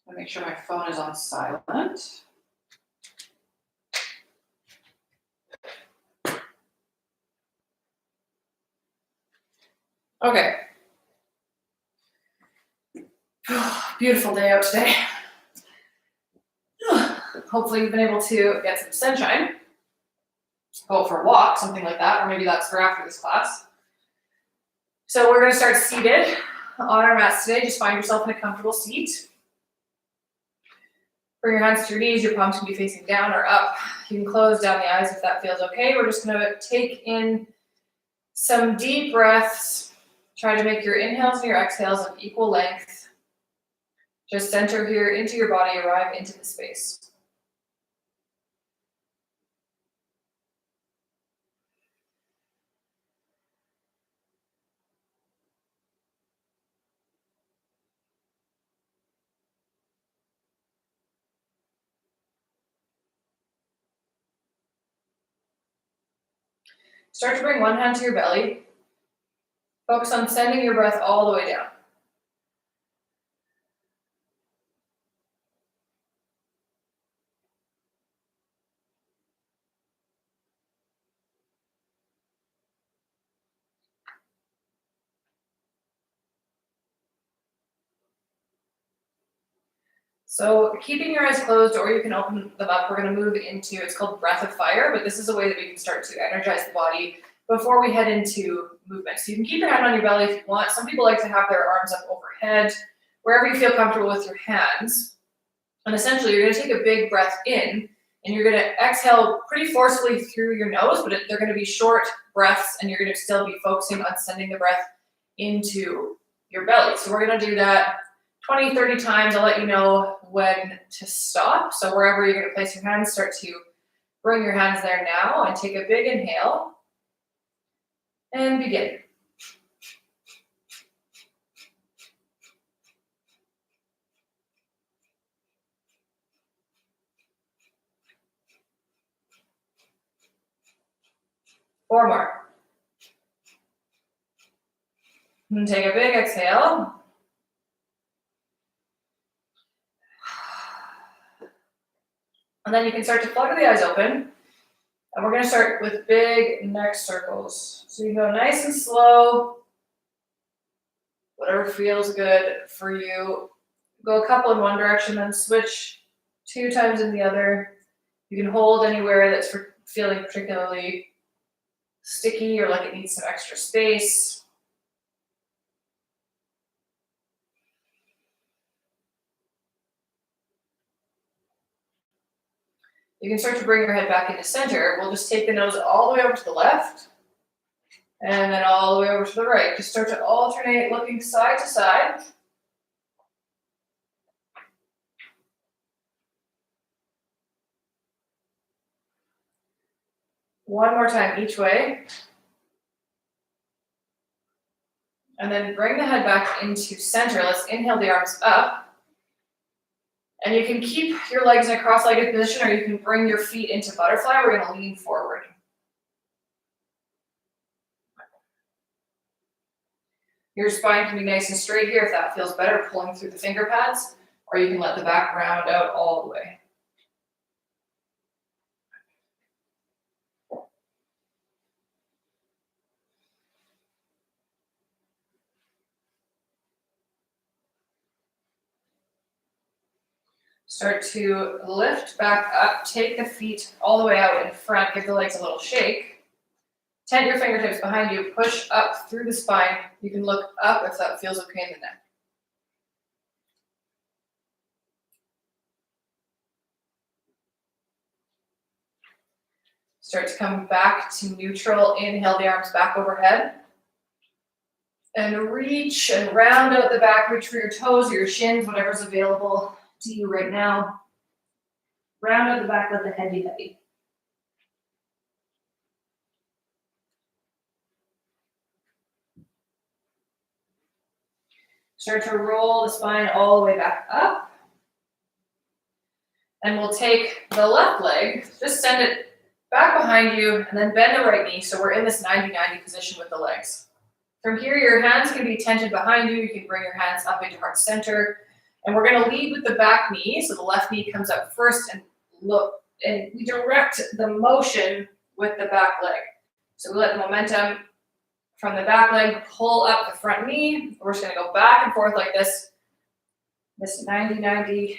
I'm gonna make sure my phone is on silent. Okay. Beautiful day out today. Hopefully you've been able to get some sunshine. Go for a walk, something like that, or maybe that's for after this class. So we're gonna start seated on our mats today. Just find yourself in a comfortable seat. Bring your hands to your knees. Your palms can be facing down or up. You can close down the eyes if that feels okay. We're just gonna take in some deep breaths. Try to make your inhales and your exhales of equal length. Just center here into your body, arrive into the space. Start to bring one hand to your belly. Focus on sending your breath all the way down. So keeping your eyes closed, or you can open them up, we're gonna move into, it's called breath of fire, but this is a way that we can start to energize the body before we head into movement. So you can keep your hand on your belly if you want. Some people like to have their arms up overhead, wherever you feel comfortable with your hands. And essentially you're gonna take a big breath in, and you're gonna exhale pretty forcefully through your nose, but they're gonna be short breaths, and you're gonna still be focusing on sending the breath into your belly. So we're gonna do that 20, 30 times. I'll let you know when to stop. So wherever you're gonna place your hands, start to bring your hands there now and take a big inhale and begin. Four more. And take a big exhale. And then you can start to flutter the eyes open. And we're gonna start with big neck circles. So you go nice and slow, whatever feels good for you. Go a couple in one direction, then switch 2 times in the other. You can hold anywhere that's feeling particularly sticky or like it needs some extra space. You can start to bring your head back into center. We'll just take the nose all the way over to the left and then all the way over to the right. Just start to alternate looking side to side. One more time each way. And then bring the head back into center. Let's inhale the arms up. And you can keep your legs in a cross-legged position, or you can bring your feet into butterfly. We're gonna lean forward. Your spine can be nice and straight here if that feels better, pulling through the finger pads, or you can let the back round out all the way. Start to lift back up, take the feet all the way out in front, give the legs a little shake. Tent your fingertips behind you, push up through the spine. You can look up if that feels okay in the neck. Start to come back to neutral. Inhale the arms back overhead. And reach and round out the back, reach for your toes or your shins, whatever's available to you right now. Round out the back, let the head be heavy. Start to roll the spine all the way back up. And we'll take the left leg, just send it back behind you, and then bend the right knee. So we're in this 90-90 position with the legs. From here, your hands can be tented behind you. You can bring your hands up into heart center. And we're gonna lead with the back knee, so the left knee comes up first and we direct the motion with the back leg. So we let the momentum from the back leg pull up the front knee. We're just gonna go back and forth like this 90-90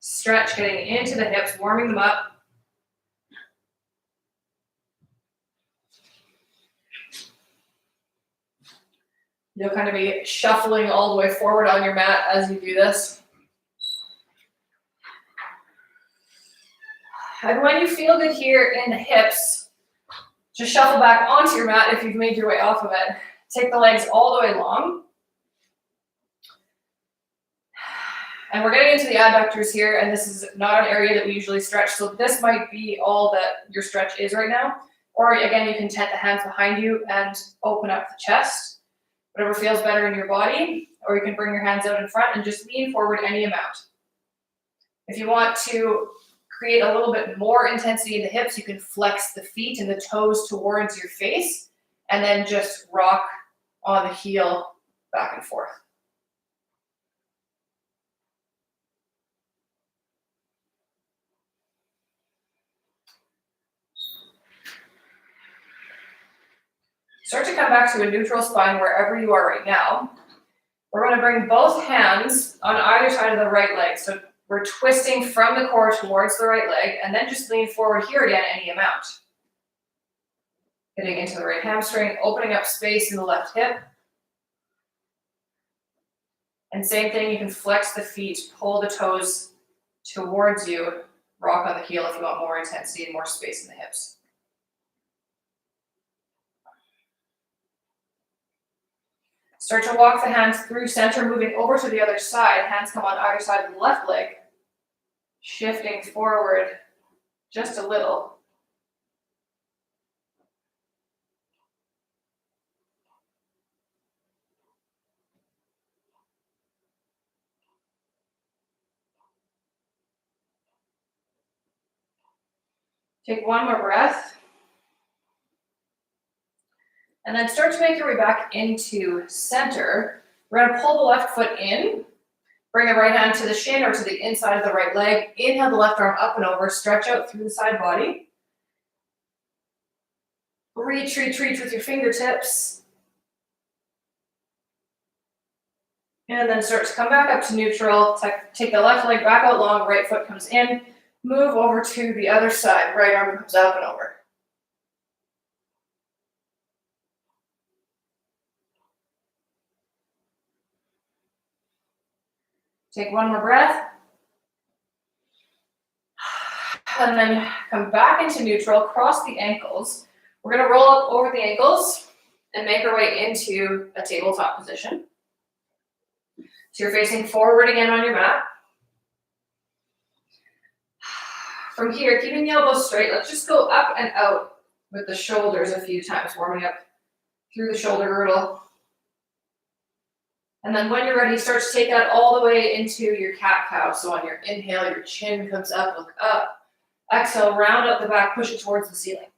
stretch, getting into the hips, warming them up. You'll kind of be shuffling all the way forward on your mat as you do this. And when you feel good here in the hips, just shuffle back onto your mat if you've made your way off of it. Take the legs all the way long. And we're getting into the adductors here, and this is not an area that we usually stretch, so this might be all that your stretch is right now. Or again, you can tent the hands behind you and open up the chest, whatever feels better in your body, or you can bring your hands out in front and just lean forward any amount. If you want to create a little bit more intensity in the hips, you can flex the feet and the toes towards your face, and then just rock on the heel back and forth. Start to come back to a neutral spine wherever you are right now. We're going to bring both hands on either side of the right leg. So we're twisting from the core towards the right leg, and then just lean forward here again any amount. Getting into the right hamstring, opening up space in the left hip. And same thing, you can flex the feet, pull the toes towards you, rock on the heel if you want more intensity and more space in the hips. Start to walk the hands through center, moving over to the other side. Hands come on either side of the left leg. Shifting forward just a little. Take one more breath. And then start to make your way back into center. We're going to pull the left foot in. Bring the right hand to the shin or to the inside of the right leg. Inhale the left arm up and over. Stretch out through the side body. Reach with your fingertips. And then start to come back up to neutral. Take the left leg back out long. Right foot comes in. Move over to the other side. Right arm comes up and over. Take one more breath. And then come back into neutral, cross the ankles. We're going to roll up over the ankles and make our way into a tabletop position. So you're facing forward again on your mat. From here, keeping the elbows straight, let's just go up and out with the shoulders a few times, warming up through the shoulder girdle. And then when you're ready, start to take that all the way into your cat-cow. So on your inhale, your chin comes up, look up. Exhale, round up the back, push it towards the ceiling.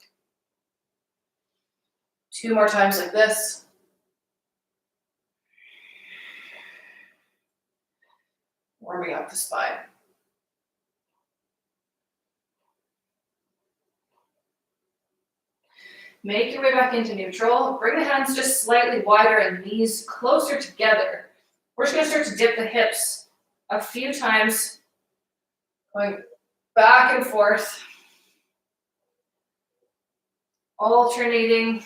2 more times like this. Warming up the spine. Make your way back into neutral. Bring the hands just slightly wider and knees closer together. We're just going to start to dip the hips a few times, going back and forth, alternating,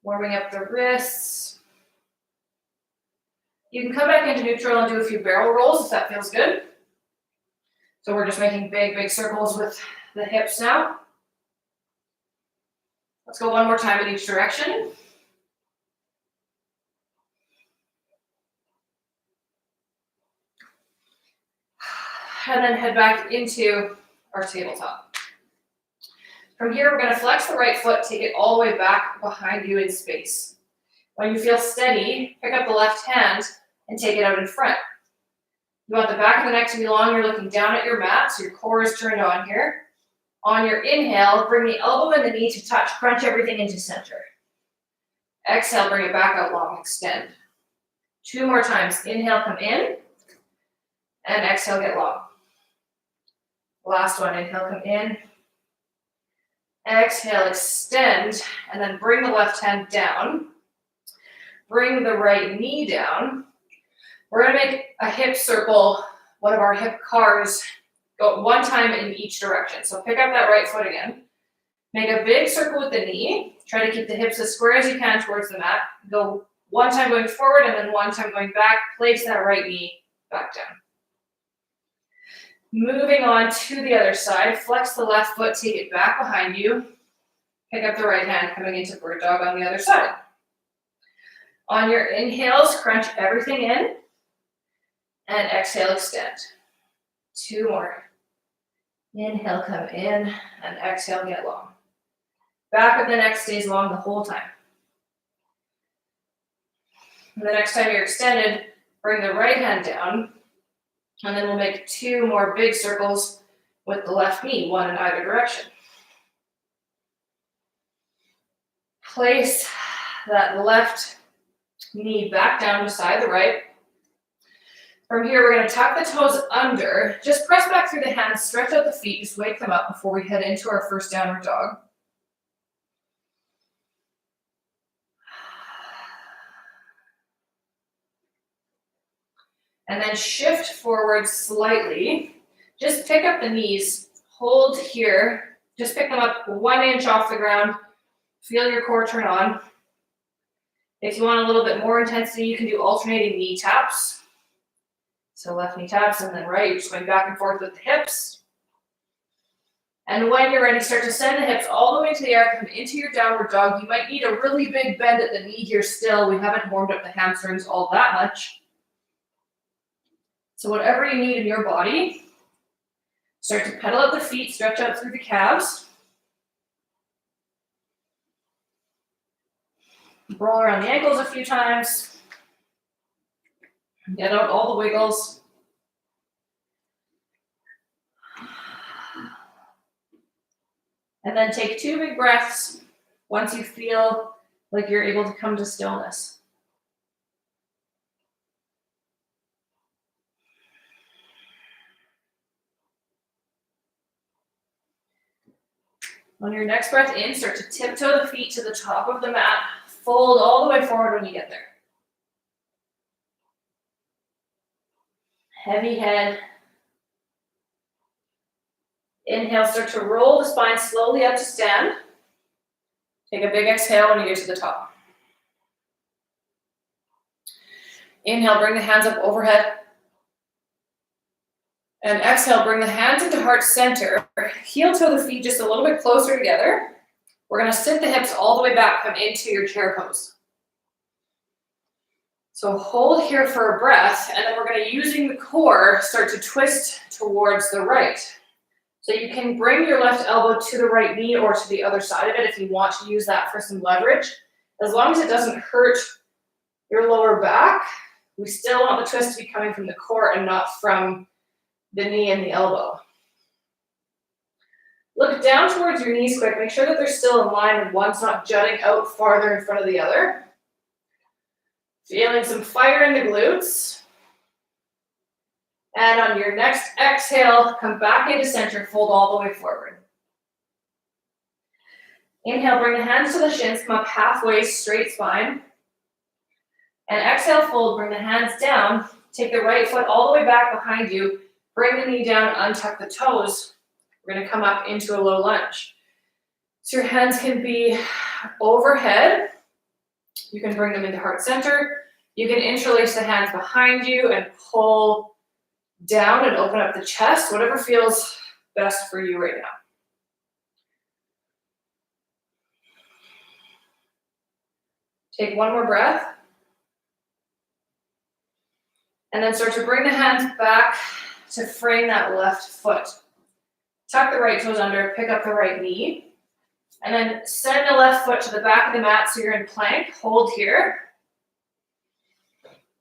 warming up the wrists. You can come back into neutral and do a few barrel rolls if that feels good. So we're just making big circles with the hips now. Let's go one more time in each direction. And then head back into our tabletop. From here, we're going to flex the right foot, take it all the way back behind you in space. When you feel steady, pick up the left hand and take it out in front. You want the back of the neck to be long. You're looking down at your mat, so your core is turned on here. On your inhale, bring the elbow and the knee to touch. Crunch everything into center. Exhale, bring it back out long, extend. 2 more times. Inhale, come in. And exhale, get long. Last one, inhale, come in. Exhale, extend, and then bring the left hand down. Bring the right knee down. We're gonna make a hip circle, one of our hip cars, go one time in each direction. So pick up that right foot again. Make a big circle with the knee. Try to keep the hips as square as you can towards the mat. Go one time going forward and then one time going back. Place that right knee back down. Moving on to the other side. Flex the left foot, take it back behind you. Pick up the right hand, coming into bird dog on the other side. On your inhales, crunch everything in. And exhale, extend. 2 more. Inhale, come in, and exhale, get long. Back of the neck stays long the whole time. And the next time you're extended, bring the right hand down, and then we'll make 2 more big circles with the left knee, one in either direction. Place that left knee back down beside the right. From here, we're going to tuck the toes under. Just press back through the hands, stretch out the feet, just wake them up before we head into our first downward dog. And then shift forward slightly. Just pick up the knees, hold here. Just pick them up 1 inch off the ground. Feel your core turn on. If you want a little bit more intensity, you can do alternating knee taps. So left knee taps and then right, you're just going back and forth with the hips. And when you're ready, start to send the hips all the way to the air, come into your downward dog. You might need a really big bend at the knee here still. We haven't warmed up the hamstrings all that much. So whatever you need in your body, start to pedal up the feet, stretch out through the calves. Roll around the ankles a few times. Get out all the wiggles. And then take 2 big breaths once you feel like you're able to come to stillness. On your next breath in, start to tiptoe the feet to the top of the mat. Fold all the way forward when you get there. Heavy head. Inhale, start to roll the spine slowly up to stand. Take a big exhale when you get to the top. Inhale, bring the hands up overhead. And exhale, bring the hands into heart center. Heel toe the feet just a little bit closer together. We're going to sit the hips all the way back, come into your chair pose. So hold here for a breath, and then we're going to, using the core, start to twist towards the right. So you can bring your left elbow to the right knee or to the other side of it if you want to use that for some leverage. As long as it doesn't hurt your lower back, we still want the twist to be coming from the core and not from the knee and the elbow. Look down towards your knees quick. Make sure that they're still in line and one's not jutting out farther in front of the other. Feeling some fire in the glutes. And on your next exhale, come back into center, fold all the way forward. Inhale, bring the hands to the shins, come up halfway, straight spine. And exhale, fold, bring the hands down. Take the right foot all the way back behind you. Bring the knee down, untuck the toes. We're going to come up into a low lunge. So your hands can be overhead. You can bring them into heart center. You can interlace the hands behind you and pull down and open up the chest, whatever feels best for you right now. Take 1 more breath. And then start to bring the hands back to frame that left foot. Tuck the right toes under, pick up the right knee. And then send the left foot to the back of the mat so you're in plank. Hold here.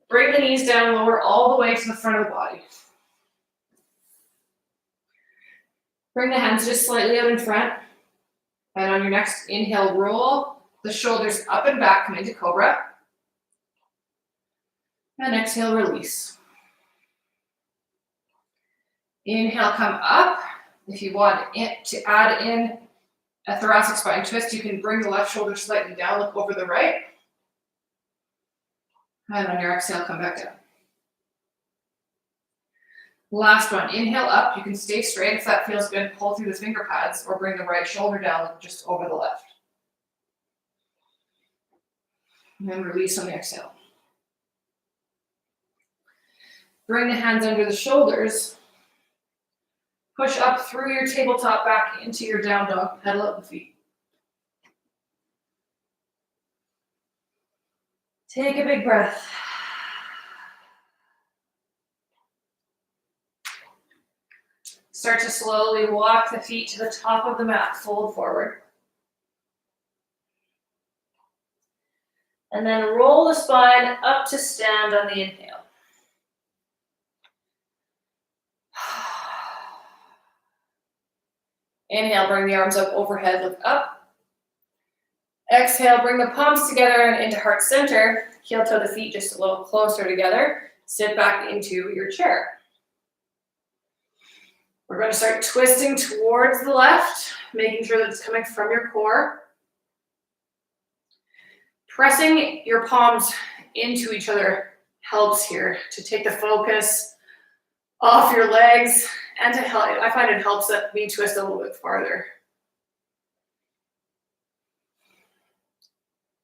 Bring the knees down, lower all the way to the front of the body. Bring the hands just slightly out in front. And on your next inhale, roll the shoulders up and back, come into cobra. And exhale, release. Inhale, come up. If you want it to add in a thoracic spine twist, you can bring the left shoulder slightly down, look over the right. And on your exhale, come back down. Last one, inhale up. You can stay straight if that feels good. Pull through the finger pads or bring the right shoulder down just over the left. And then release on the exhale. Bring the hands under the shoulders. Push up through your tabletop back into your down dog. Pedal up the feet. Take a big breath. Start to slowly walk the feet to the top of the mat, fold forward. And then roll the spine up to stand on the inhale. Inhale, bring the arms up overhead, look up. Exhale, bring the palms together and into heart center. Heel toe the feet just a little closer together. Sit back into your chair. We're going to start twisting towards the left, making sure that it's coming from your core. Pressing your palms into each other helps here to take the focus off your legs and to help. I find it helps that we twist a little bit farther.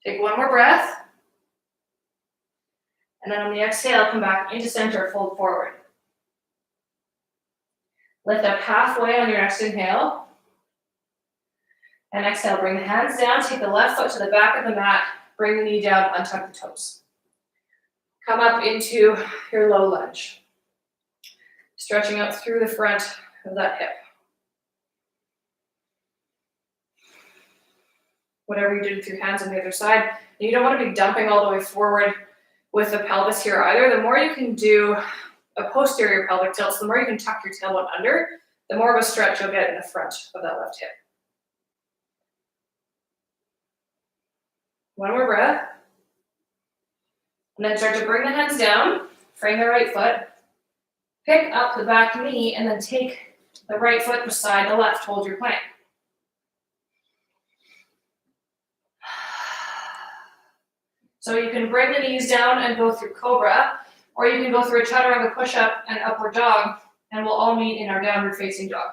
Take one more breath. And then on the exhale, come back into center, fold forward. Lift up halfway on your next inhale. And exhale, bring the hands down, take the left foot to the back of the mat, bring the knee down, untuck the toes. Come up into your low lunge. Stretching out through the front of that hip. Whatever you did with your hands on the other side. You don't want to be dumping all the way forward with the pelvis here either. The more you can do a posterior pelvic tilt, so the more you can tuck your tailbone under, the more of a stretch you'll get in the front of that left hip. One more breath. And then start to bring the hands down, frame the right foot, pick up the back knee, and then take the right foot beside the left, hold your plank. So you can bring the knees down and go through cobra, or you can go through a chaturanga push-up and upward dog, and we'll all meet in our downward facing dog.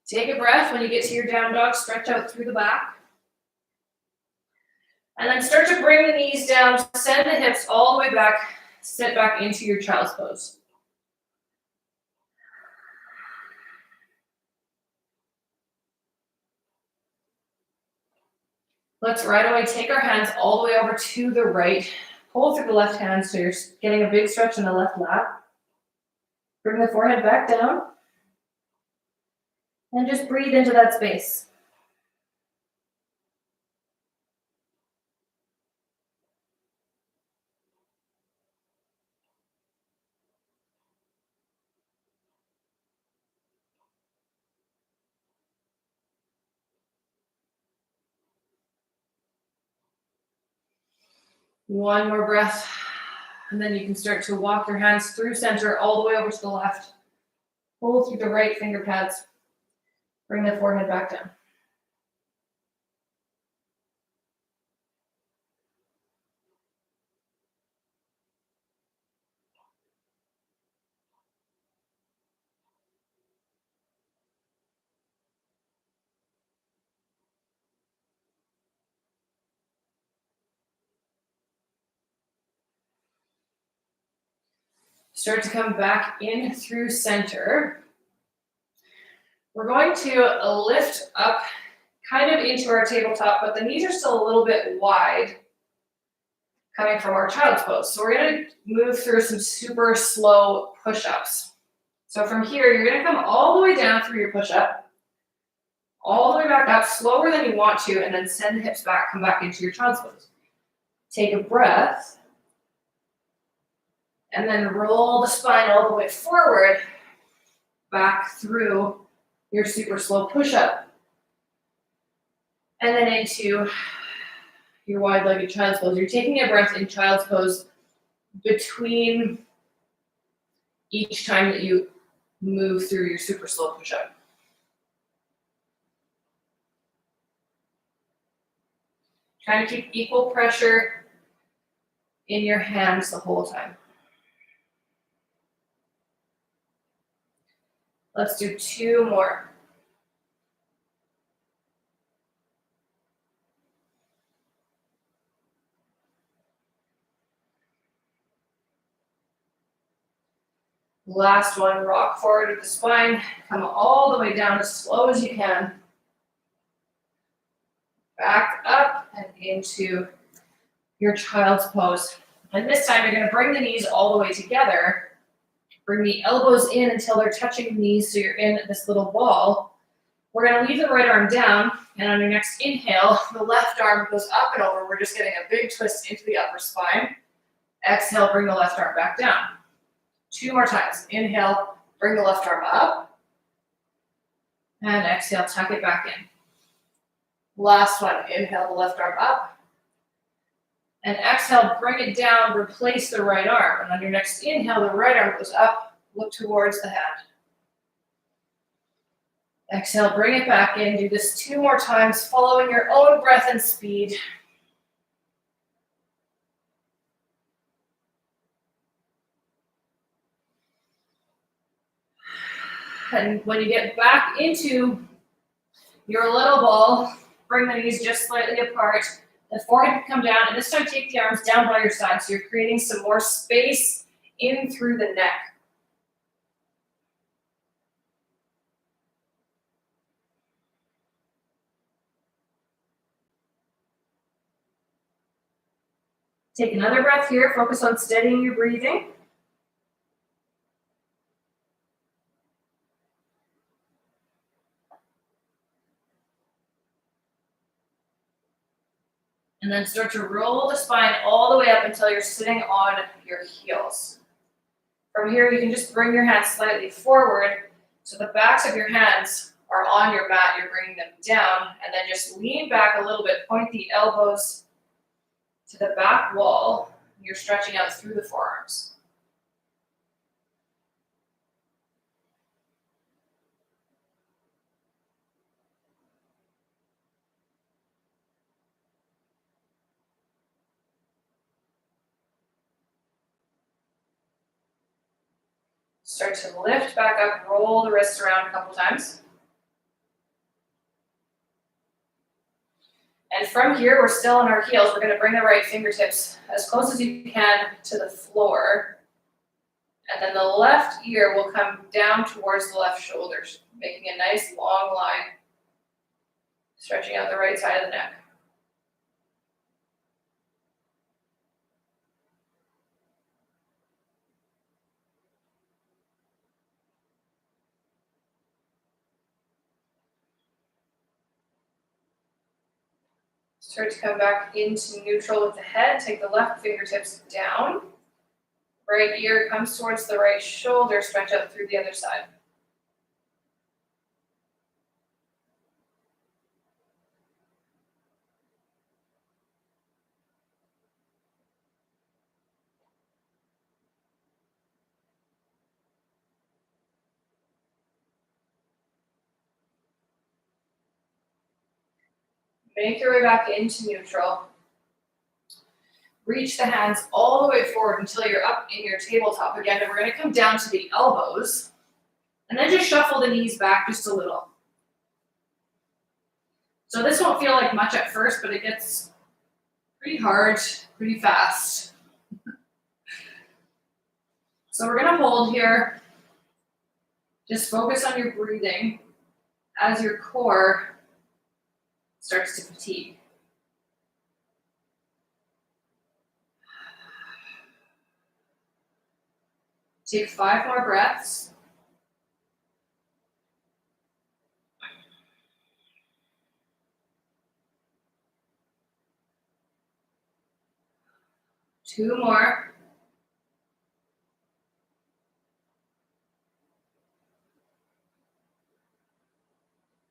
Take a breath when you get to your down dog, stretch out through the back. And then start to bring the knees down, send the hips all the way back, sit back into your child's pose. Let's right away take our hands all the way over to the right. Pull through the left hand so you're getting a big stretch in the left lat. Bring the forehead back down. And just breathe into that space. One more breath, and then you can start to walk your hands through center all the way over to the left. Pull through the right finger pads. Bring the forehead back down. Start to come back in through center. We're going to lift up kind of into our tabletop, but the knees are still a little bit wide coming from our child's pose. So we're going to move through some super slow push-ups. So from here, you're going to come all the way down through your push-up, all the way back up, slower than you want to, and then send the hips back, come back into your child's pose. Take a breath. And then roll the spine all the way forward, back through your super slow push-up. And then into your wide-legged child's pose. You're taking a breath in child's pose between each time that you move through your super slow push-up. Trying to keep equal pressure in your hands the whole time. Let's do 2 more. Last one, rock forward with the spine. Come all the way down as slow as you can. Back up and into your child's pose. And this time you're gonna bring the knees all the way together. Bring the elbows in until they're touching the knees so you're in this little ball. We're gonna leave the right arm down, and on your next inhale, the left arm goes up and over. We're just getting a big twist into the upper spine. Exhale, bring the left arm back down. 2 more times. Inhale, bring the left arm up. And exhale, tuck it back in. Last one, inhale the left arm up. And exhale, bring it down, replace the right arm. And on your next inhale, the right arm goes up, look towards the hand. Exhale, bring it back in. Do this 2 more times, following your own breath and speed. And when you get back into your little ball, bring the knees just slightly apart. The forehead can come down, and this time take the arms down by your side so you're creating some more space in through the neck. Take another breath here, focus on steadying your breathing. And then start to roll the spine all the way up until you're sitting on your heels. From here, you can just bring your hands slightly forward so the backs of your hands are on your mat. You're bringing them down, and then just lean back a little bit. Point the elbows to the back wall. You're stretching out through the forearms. Start to lift back up, roll the wrists around a couple times. And from here, we're still on our heels. We're gonna bring the right fingertips as close as you can to the floor. And then the left ear will come down towards the left shoulders, making a nice long line, stretching out the right side of the neck. Start to come back into neutral with the head. Take the left fingertips down. Right ear comes towards the right shoulder, stretch out through the other side. Make your way back into neutral. Reach the hands all the way forward until you're up in your tabletop again, and we're gonna come down to the elbows, and then just shuffle the knees back just a little. So this won't feel like much at first, but it gets pretty hard, pretty fast. So we're gonna hold here. Just focus on your breathing as your core starts to fatigue. Take 5 more breaths. Two more.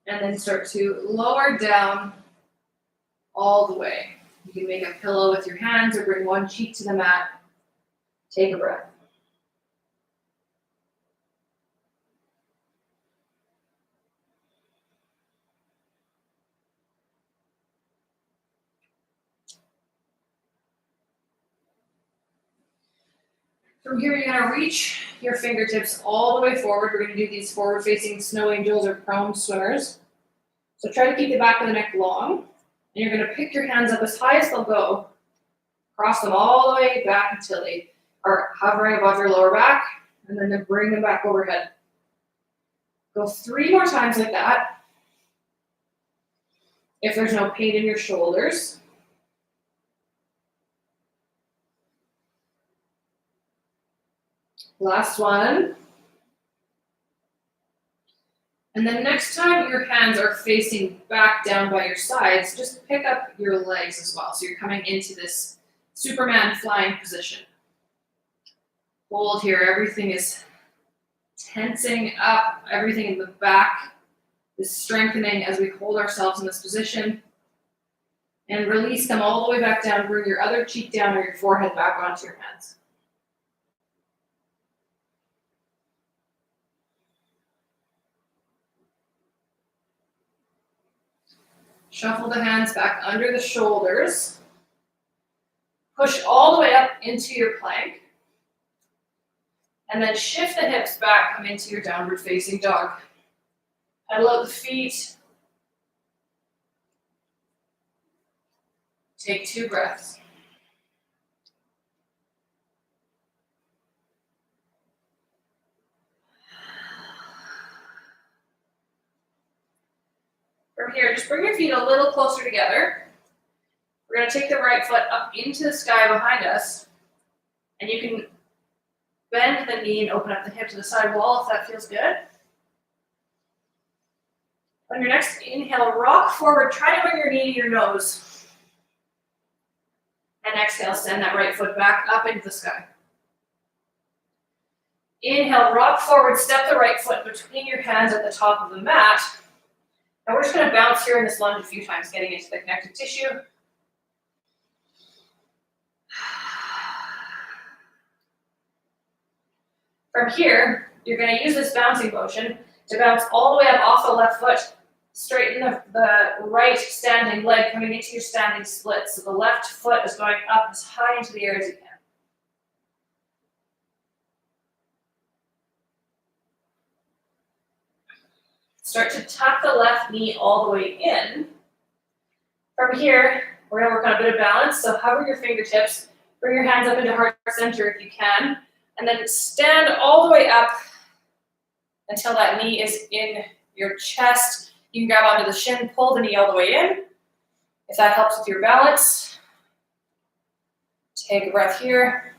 And then start to lower down all the way. You can make a pillow with your hands or bring one cheek to the mat. Take a breath. From here, you're gonna reach your fingertips all the way forward. We're gonna do these forward-facing snow angels or prone swimmers. So try to keep the back of the neck long. And you're gonna pick your hands up as high as they'll go. Cross them all the way back until they are hovering above your lower back, and then bring them back overhead. Go 3 more times like that. If there's no pain in your shoulders. Last one. And then next time your hands are facing back down by your sides, just pick up your legs as well. So you're coming into this Superman flying position. Hold here, everything is tensing up, everything in the back is strengthening as we hold ourselves in this position. And release them all the way back down, bring your other cheek down or your forehead back onto your hands. Shuffle the hands back under the shoulders. Push all the way up into your plank. And then shift the hips back, come into your downward facing dog. Pedal out the feet. Take 2 breaths. From here, just bring your feet a little closer together. We're going to take the right foot up into the sky behind us. And you can bend the knee and open up the hip to the side wall if that feels good. On your next inhale, rock forward. Try to bring your knee to your nose. And exhale, send that right foot back up into the sky. Inhale, rock forward. Step the right foot between your hands at the top of the mat. Now we're just going to bounce here in this lunge a few times, getting into the connective tissue. From here, you're going to use this bouncing motion to bounce all the way up off the left foot, straighten the right standing leg coming into your standing split. So the left foot is going up as high into the air as you can. Start to tuck the left knee all the way in. From here, we're going to work on a bit of balance. So hover your fingertips, bring your hands up into heart center if you can, and then stand all the way up until that knee is in your chest. You can grab onto the shin, pull the knee all the way in. If that helps with your balance, take a breath here.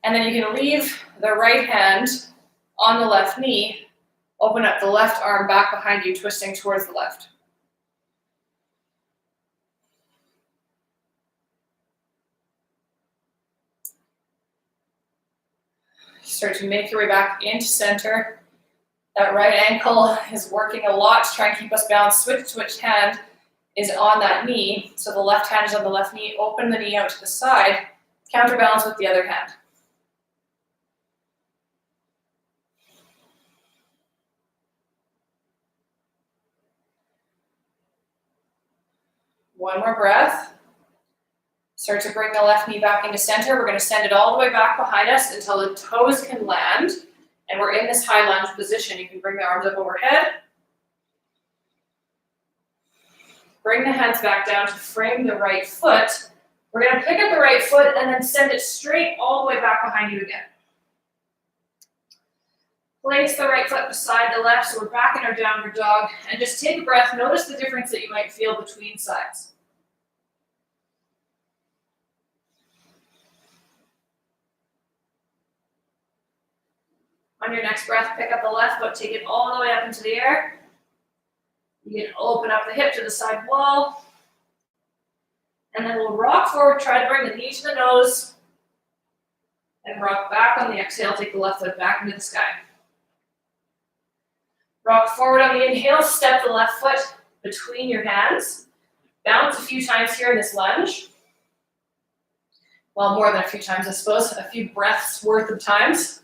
And then you can leave the right hand on the left knee. Open up the left arm back behind you, twisting towards the left. Start to make your way back into center. That right ankle is working a lot to try and keep us balanced. Switch hand is on that knee. So the left hand is on the left knee. Open the knee out to the side. Counterbalance with the other hand. One more breath. Start to bring the left knee back into center. We're going to send it all the way back behind us until the toes can land. And we're in this high lunge position. You can bring the arms up overhead. Bring the hands back down to frame the right foot. We're going to pick up the right foot and then send it straight all the way back behind you again. Place the right foot beside the left, so we're back in our downward dog. And just take a breath. Notice the difference that you might feel between sides. On your next breath, pick up the left foot, take it all the way up into the air. You can open up the hip to the side wall. And then we'll rock forward, try to bring the knee to the nose. And rock back on the exhale, take the left foot back into the sky. Rock forward on the inhale, step the left foot between your hands. Bounce a few times here in this lunge. Well, more than a few times, I suppose, a few breaths worth of times.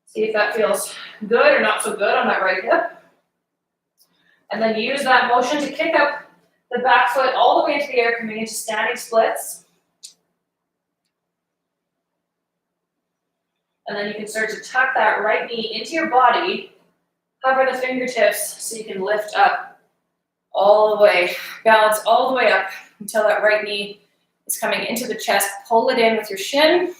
See if that feels good or not so good on that right hip. And then use that motion to kick up the back foot all the way into the air, coming into standing splits. And then you can start to tuck that right knee into your body, cover the fingertips so you can lift up all the way, balance all the way up until that right knee is coming into the chest. Pull it in with your shin.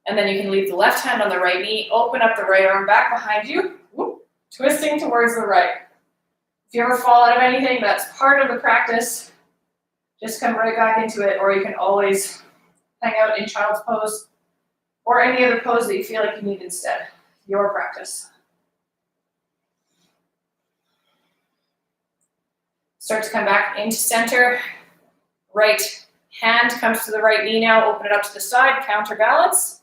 And then you can leave the left hand on the right knee, open up the right arm back behind you, twisting towards the right. If you ever fall out of anything, that's part of the practice. Just come right back into it, or you can always hang out in child's pose or any other pose that you feel like you need instead. Your practice. Start to come back into center. Right hand comes to the right knee now. Open it up to the side, counterbalance.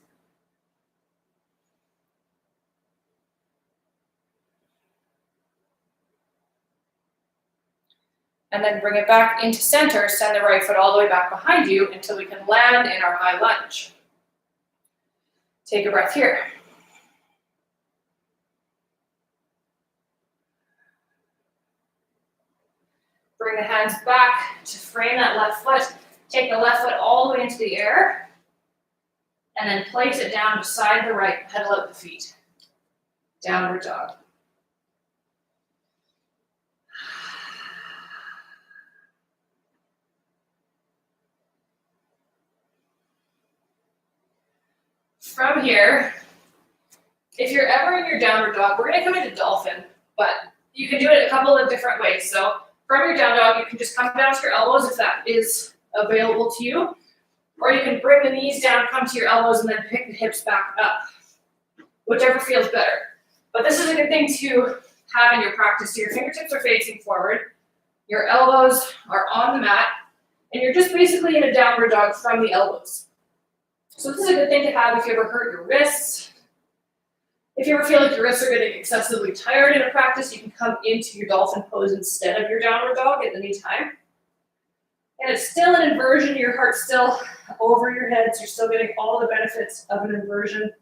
And then bring it back into center. Send the right foot all the way back behind you until we can land in our high lunge. Take a breath here. Bring the hands back to frame that left foot. Take the left foot all the way into the air. And then place it down beside the right. Pedal out the feet. Downward dog. From here, if you're ever in your downward dog, we're gonna come into dolphin, but you can do it a couple of different ways. So from your down dog, you can just come down to your elbows if that is available to you, or you can bring the knees down, come to your elbows, and then pick the hips back up, whichever feels better. But this is a good thing to have in your practice. So your fingertips are facing forward, your elbows are on the mat, and you're just basically in a downward dog from the elbows. So this is a good thing to have if you ever hurt your wrists. If you ever feel like your wrists are getting excessively tired in a practice, you can come into your dolphin pose instead of your downward dog at any time. And it's still an inversion, your heart's still over your head, so you're still getting all the benefits of an inversion.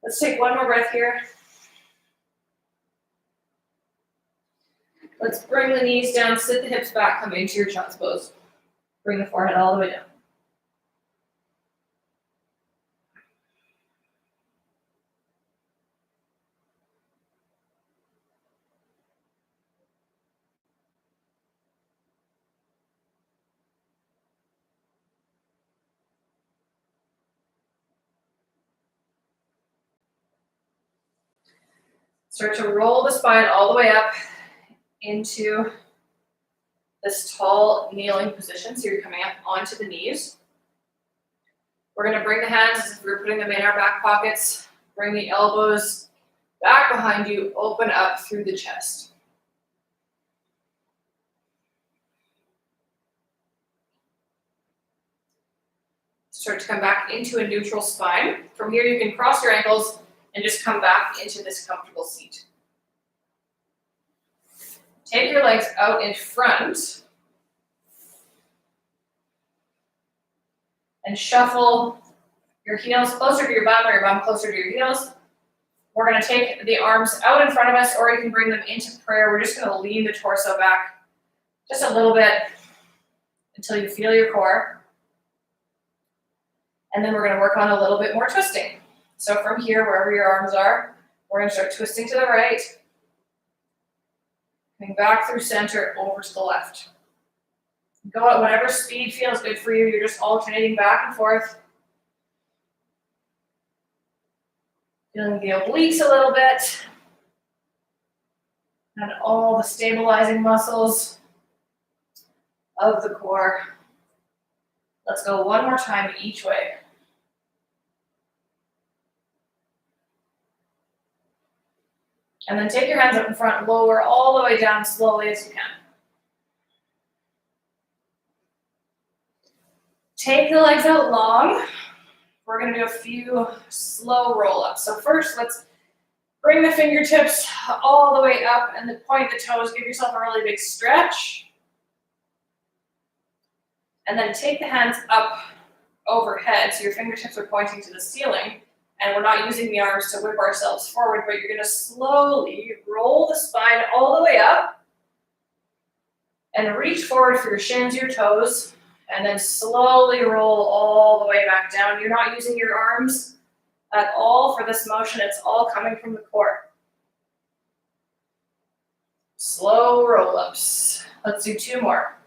Let's take one more breath here. Let's bring the knees down, sit the hips back, come into your child's pose. Bring the forehead all the way down. Start to roll the spine all the way up into this tall kneeling position. So you're coming up onto the knees. We're going to bring the hands as if we're putting them in our back pockets. Bring the elbows back behind you, open up through the chest. Start to come back into a neutral spine. From here, you can cross your ankles and just come back into this comfortable seat. Take your legs out in front and shuffle your heels closer to your bum or your bum closer to your heels. We're going to take the arms out in front of us, or you can bring them into prayer. We're just going to lean the torso back just a little bit until you feel your core. And then we're going to work on a little bit more twisting. So from here, wherever your arms are, we're going to start twisting to the right, coming back through center over to the left. Go at whatever speed feels good for you. You're just alternating back and forth. Feeling the obliques a little bit. And all the stabilizing muscles of the core. Let's go one more time each way. And then take your hands up in front, lower all the way down slowly as you can. Take the legs out long. We're going to do a few slow roll-ups. So first, let's Bring the fingertips all the way up and point the toes. Give yourself a really big stretch. And then take the hands up overhead so your fingertips are pointing to the ceiling. And we're not using the arms to whip ourselves forward, but you're going to slowly roll the spine all the way up and reach forward for your shins, your toes, and then slowly roll all the way back down. You're not using your arms at all for this motion. It's all coming from the core. Slow roll-ups. Let's do 2 more.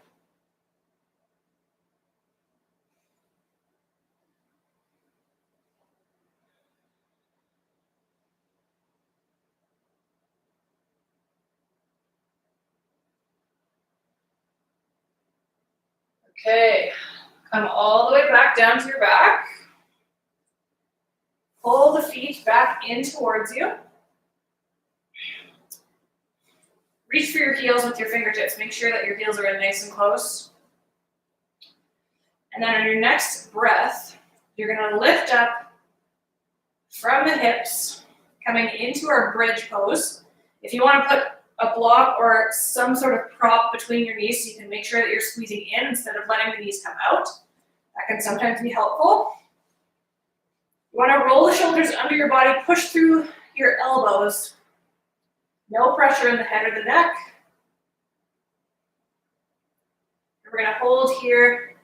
Okay, come all the way back down to your back. Pull the feet back in towards you. Reach for your heels with your fingertips. Make sure that your heels are in nice and close. And then on your next breath, you're going to lift up from the hips, coming into our bridge pose. If you want to put a block or some sort of prop between your knees so you can make sure that you're squeezing in instead of letting the knees come out, that can sometimes be helpful. You want to roll the shoulders under your body, push through your elbows. No pressure in the head or the neck. And we're going to hold here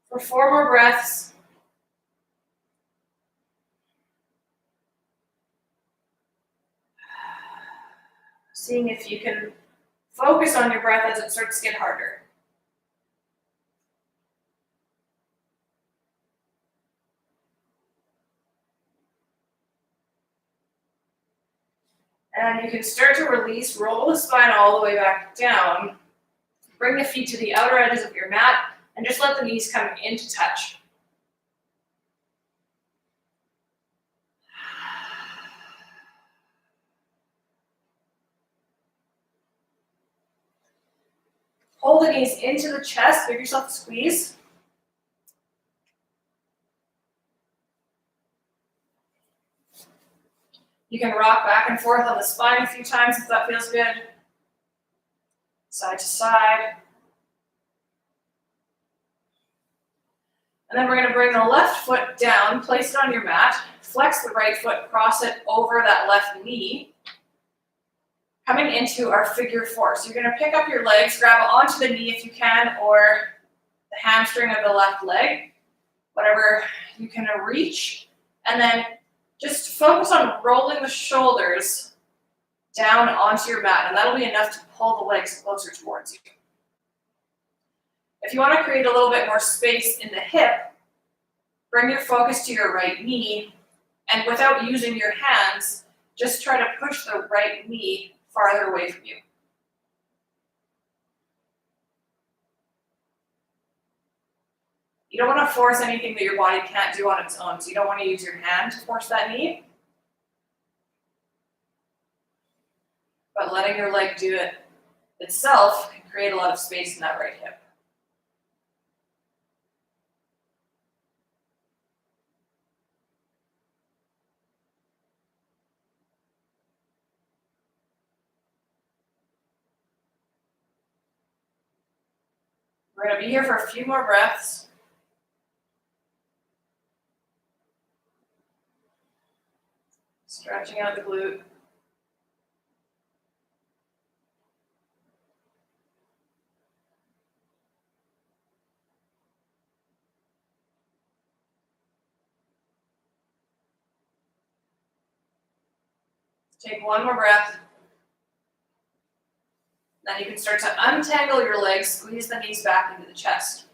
for 4 more breaths. Seeing if you can focus on your breath as it starts to get harder. And you can start to release, roll the spine all the way back down. Bring the feet to the outer edges of your mat and just let the knees come into touch. Pull the knees into the chest, give yourself a squeeze. You can rock back and forth on the spine a few times if that feels good. Side to side. And then we're going to bring the left foot down, place it on your mat, flex the right foot, cross it over that left knee. Coming into our figure 4. So you're going to pick up your legs, grab onto the knee if you can, or the hamstring of the left leg, whatever you can reach. And then just focus on rolling the shoulders down onto your mat, and that'll be enough to pull the legs closer towards you. If you want to create a little bit more space in the hip, bring your focus to your right knee, and without using your hands, just try to push the right knee farther away from you. You don't want to force anything that your body can't do on its own, so you don't want to use your hand to force that knee. But letting your leg do it itself can create a lot of space in that right hip. We're going to be here for a few more breaths. Stretching out the glute. Take one more breath. Then you can start to untangle your legs, squeeze the knees back into the chest.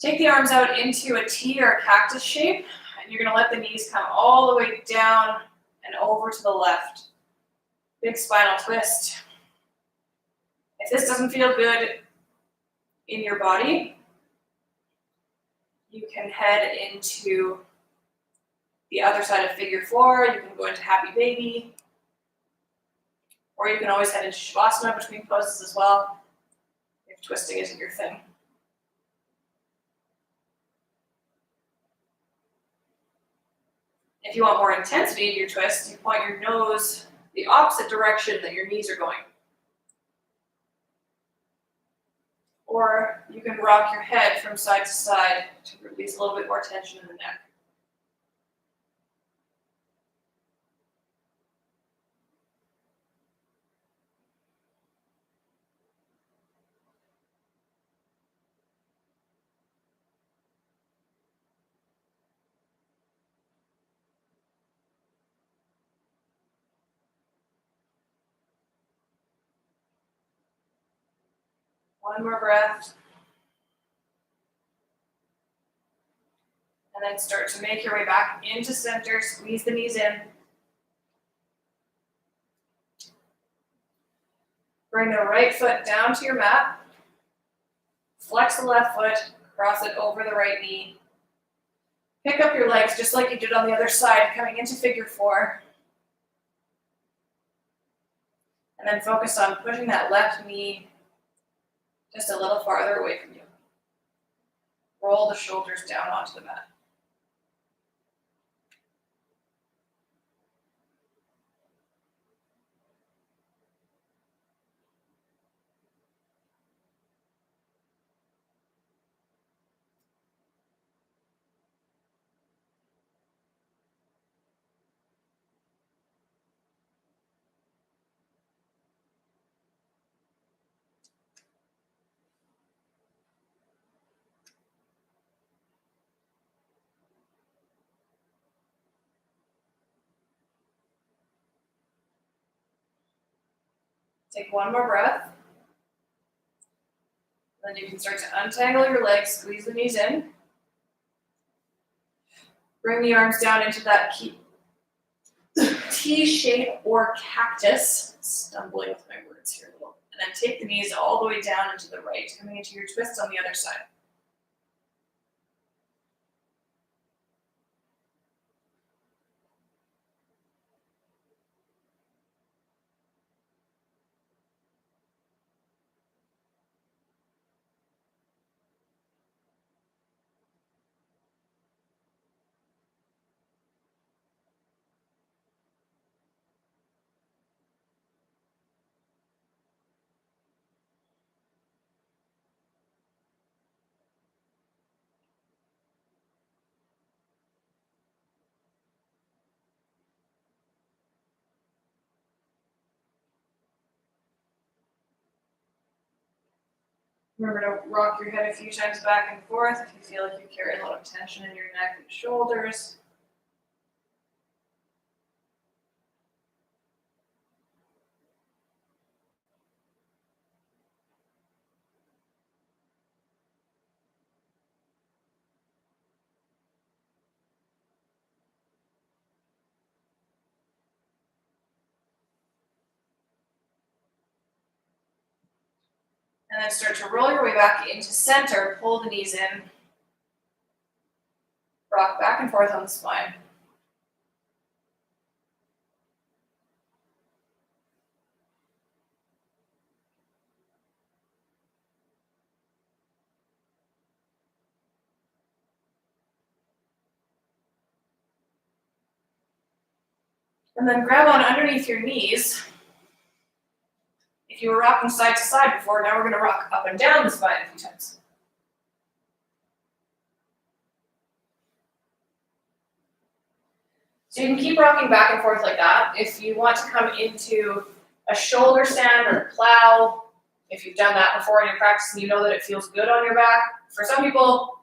Take the arms out into a T or a cactus shape, and you're going to let the knees come all the way down and over to the left. Big spinal twist. If this doesn't feel good in your body, you can head into the other side of figure 4. You can go into happy baby. Or you can always head into Shavasana between poses as well, if twisting isn't your thing. If you want more intensity in your twist, you point your nose the opposite direction that your knees are going. Or you can rock your head from side to side to release a little bit more tension in the neck. One more breath. And then start to make your way back into center, squeeze the knees in. Bring the right foot down to your mat. Flex the left foot, cross it over the right knee. Pick up your legs just like you did on the other side, coming into figure four. And then focus on pushing that left knee just a little farther away from you. Roll the shoulders down onto the mat. Take one more breath. Then you can start to untangle your legs, squeeze the knees in. Bring the arms down into that T shape or cactus. Stumbling with my words here a little. And then take the knees all the way down into the right, coming into your twist on the other side. Remember to rock your head a few times back and forth if you feel like you carry a lot of tension in your neck and shoulders. And then start to roll your way back into center, pull the knees in. Rock back and forth on the spine. And then grab on underneath your knees. If you were rocking side to side before, now we're going to rock up and down the spine a few times. So you can keep rocking back and forth like that. If you want to come into a shoulder stand or a plow, if you've done that before in your practice and you know that it feels good on your back. For some people,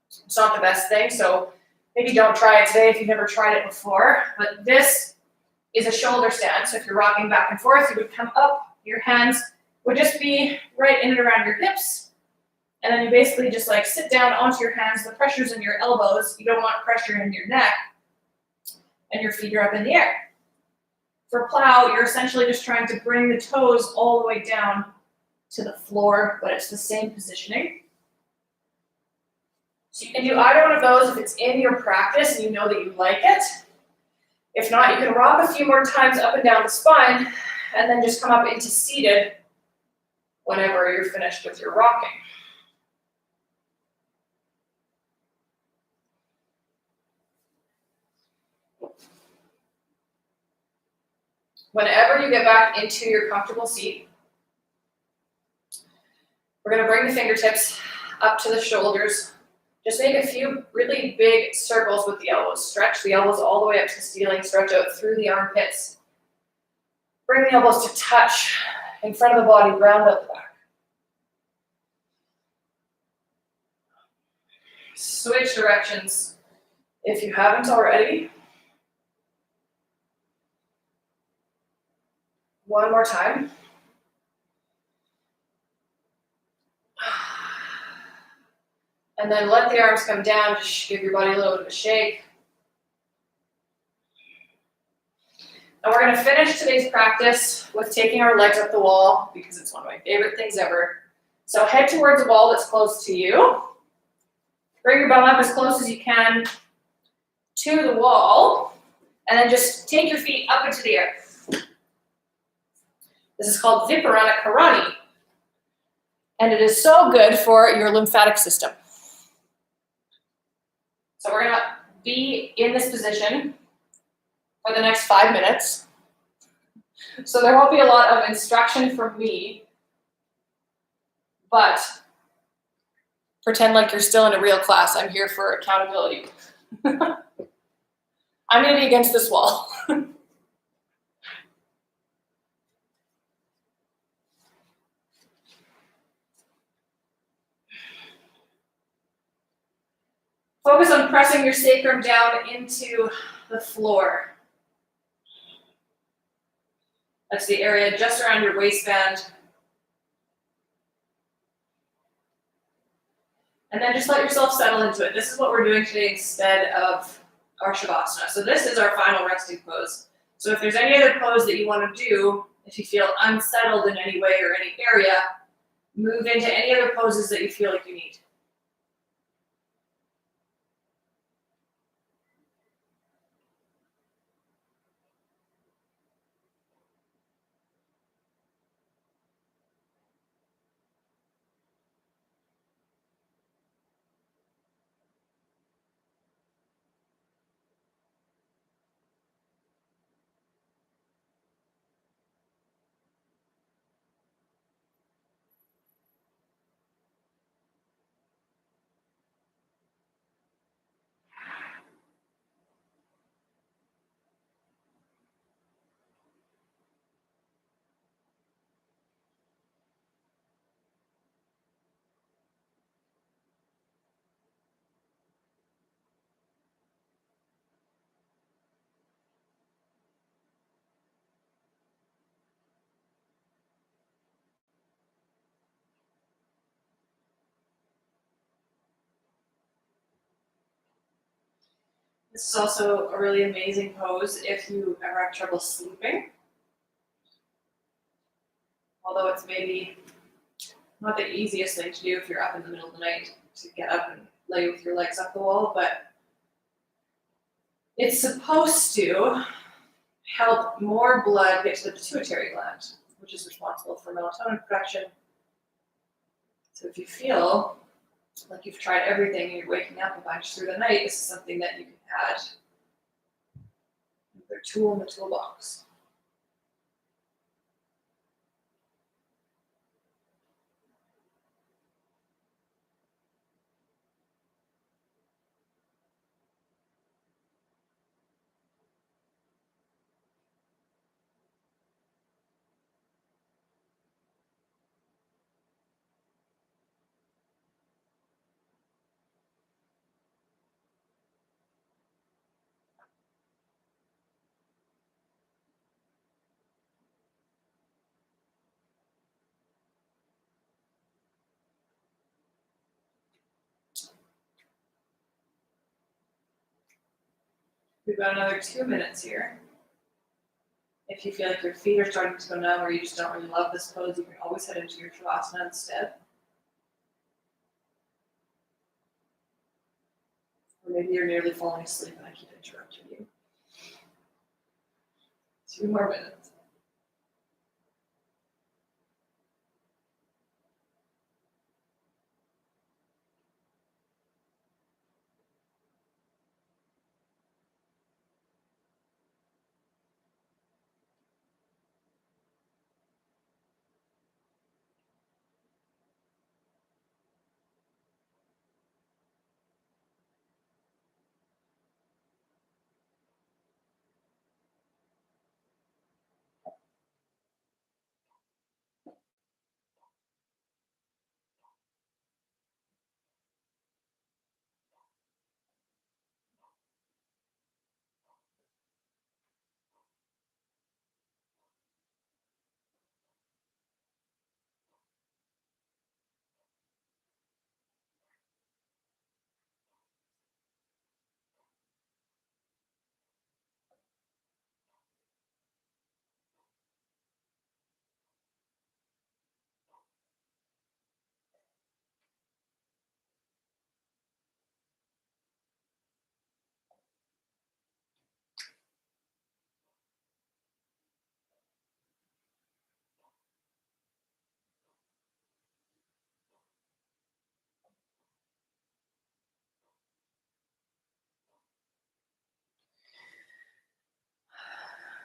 it's not the best thing, so maybe don't try it today if you've never tried it before. But this is a shoulder stand, so if you're rocking back and forth, you would come up, your hands would just be right in and around your hips, and then you basically just like sit down onto your hands. The pressure's in your elbows. You don't want pressure in your neck, and your feet are up in the air. For plow, you're essentially just trying to bring the toes all the way down to the floor, but it's the same positioning. So you can do either one of those if it's in your practice and you know that you like it. If not, you can rock a few more times up and down the spine and then just come up into seated whenever you're finished with your rocking. Whenever you get back into your comfortable seat, we're gonna bring the fingertips up to the shoulders. Just make a few really big circles with the elbows. Stretch the elbows all the way up to the ceiling, stretch out through the armpits. Bring the elbows to touch in front of the body, round out the back. Switch directions if you haven't already. One more time. And then let the arms come down, just give your body a little bit of a shake. And we're gonna finish today's practice with taking our legs up the wall because it's one of my favorite things ever. So head towards a wall that's close to you. Bring your bum up as close as you can to the wall, and then just take your feet up into the air. This is called Viparana Karani, and it is so good for your lymphatic system. So we're gonna be in this position for the next 5 minutes. So there won't be a lot of instruction from me, but pretend like you're still in a real class. I'm here for accountability. I'm gonna be against this wall. Focus on pressing your sacrum down into the floor. That's the area just around your waistband. And then just let yourself settle into it. This is what we're doing today instead of our Shavasana. So this is our final resting pose. So if there's any other pose that you want to do, if you feel unsettled in any way or any area, move into any other poses that you feel like you need. This is also a really amazing pose if you ever have trouble sleeping. Although it's maybe not the easiest thing to do if you're up in the middle of the night to get up and lay with your legs up the wall, but it's supposed to help more blood get to the pituitary gland, which is responsible for melatonin production. So if you feel like you've tried everything and you're waking up a bunch through the night, this is something that you can add. Another tool in the toolbox. We've got another 2 minutes here. If you feel like your feet are starting to go numb or you just don't really love this pose, you can always head into your Shavasana instead. Or maybe you're nearly falling asleep and I keep interrupting you. 2 more minutes.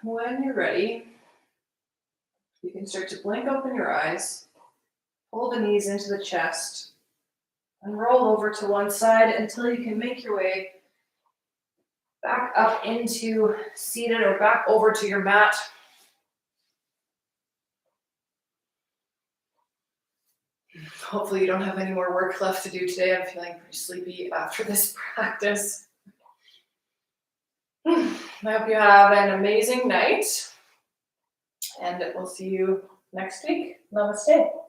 when you're ready, you can start to blink open your eyes, pull the knees into the chest, and roll over to one side until you can make your way back up into seated or back over to your mat. Hopefully you don't have any more work left to do today. I'm feeling pretty sleepy after this practice. I hope you have an amazing night, and we'll see you next week. Namaste.